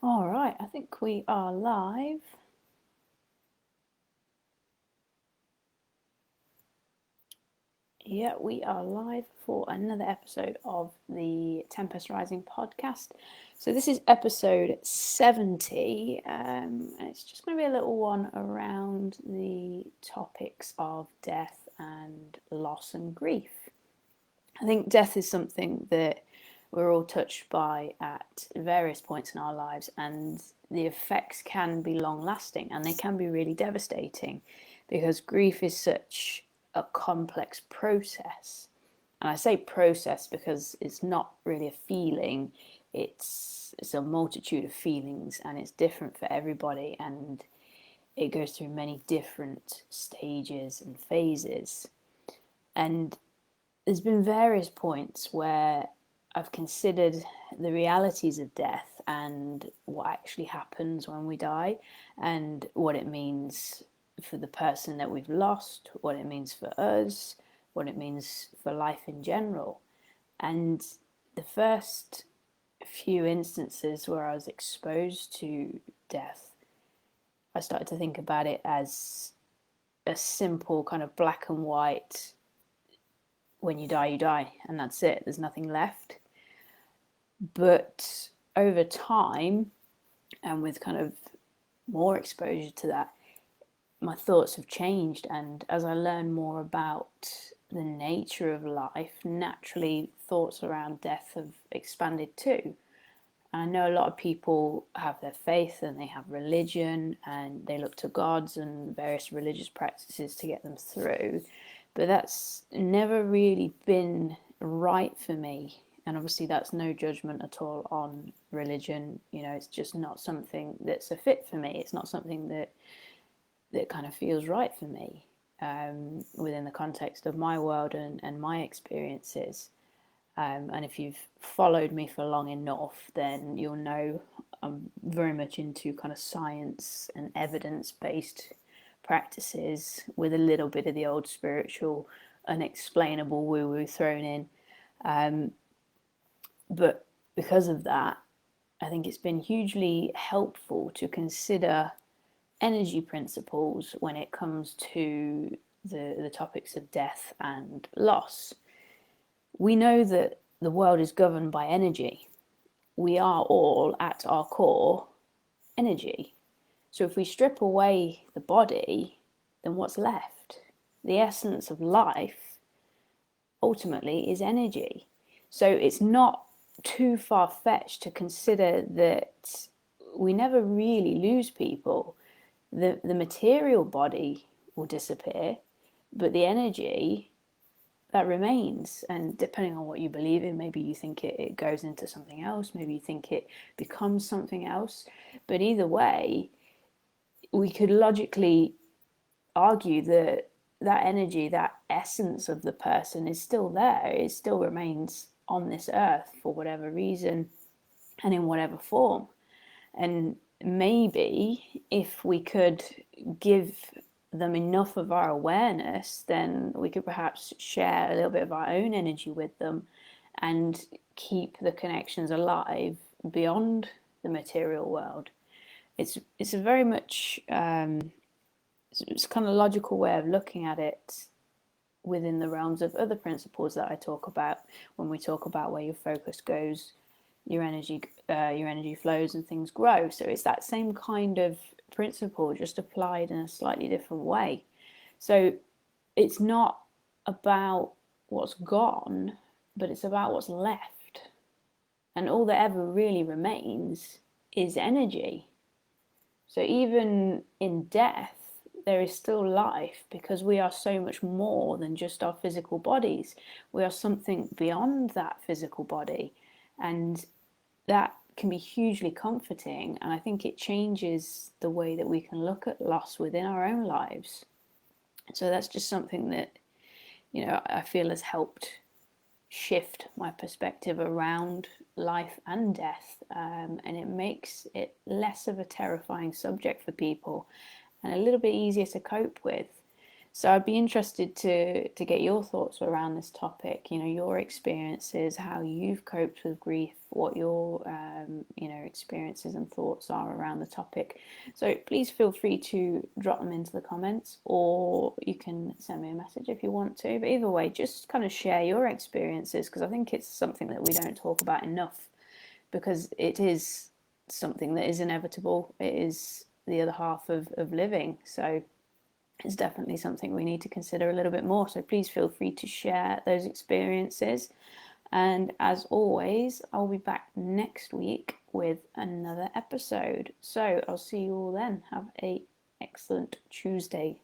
All right, I think we are live. Yeah, we are live for another episode of the Tempest Rising podcast. So this is episode 70, and it's just going to be a little one around the topics of death and loss and grief. I think death is something that we're all touched by at various points in our lives, and the effects can be long lasting and they can be really devastating because grief is such a complex process. And I say process because it's not really a feeling, it's a multitude of feelings, and it's different for everybody, and it goes through many different stages and phases. And there's been various points where I've considered the realities of death and what actually happens when we die, and what it means for the person that we've lost, what it means for us, what it means for life in general. And the first few instances where I was exposed to death, I started to think about it as a simple kind of black and white, when you die, and that's it, there's nothing left. But over time, and with kind of more exposure to that, my thoughts have changed. And as I learn more about the nature of life, naturally thoughts around death have expanded too. And I know a lot of people have their faith and they have religion and they look to gods and various religious practices to get them through, but that's never really been right for me. And obviously that's no judgment at all on religion. It's just not something that's a fit for me. It's not something that kind of feels right for me, within the context of my world and my experiences. And if you've followed me for long enough, then you'll know I'm very much into kind of science and evidence-based practices with a little bit of the old spiritual, unexplainable woo-woo thrown in. But because of that, I think it's been hugely helpful to consider energy principles when it comes to the topics of death and loss. We know that the world is governed by energy. We are all, at our core, energy. So if we strip away the body, then what's left? The essence of life, ultimately, is energy. So it's not too far-fetched to consider that we never really lose people. The material body will disappear, but the energy, that remains. And depending on what you believe in, maybe you think it goes into something else, maybe you think it becomes something else. But either way, we could logically argue that that energy, that essence of the person is still there. It still remains on this earth for whatever reason and in whatever form. And maybe if we could give them enough of our awareness, then we could perhaps share a little bit of our own energy with them and keep the connections alive beyond the material world. It's a very much it's kind of logical way of looking at it within the realms of other principles that I talk about when we talk about where your focus goes, your energy flows and things grow. So it's that same kind of principle, just applied in a slightly different way. So it's not about what's gone, but it's about what's left. And all that ever really remains is energy. So even in death, there is still life, because we are so much more than just our physical bodies. We are something beyond that physical body. And that can be hugely comforting. And I think it changes the way that we can look at loss within our own lives. So that's just something that, I feel has helped shift my perspective around life and death. And it makes it less of a terrifying subject for people and a little bit easier to cope with. So I'd be interested to get your thoughts around this topic. You know, your experiences, how you've coped with grief, what your experiences and thoughts are around the topic. So please feel free to drop them into the comments, or you can send me a message if you want to. But either way, just kind of share your experiences, because I think it's something that we don't talk about enough, because it is something that is inevitable. It is the other half of living. So it's definitely something we need to consider a little bit more. So please feel free to share those experiences. And as always, I'll be back next week with another episode. So I'll see you all then. Have a excellent Tuesday.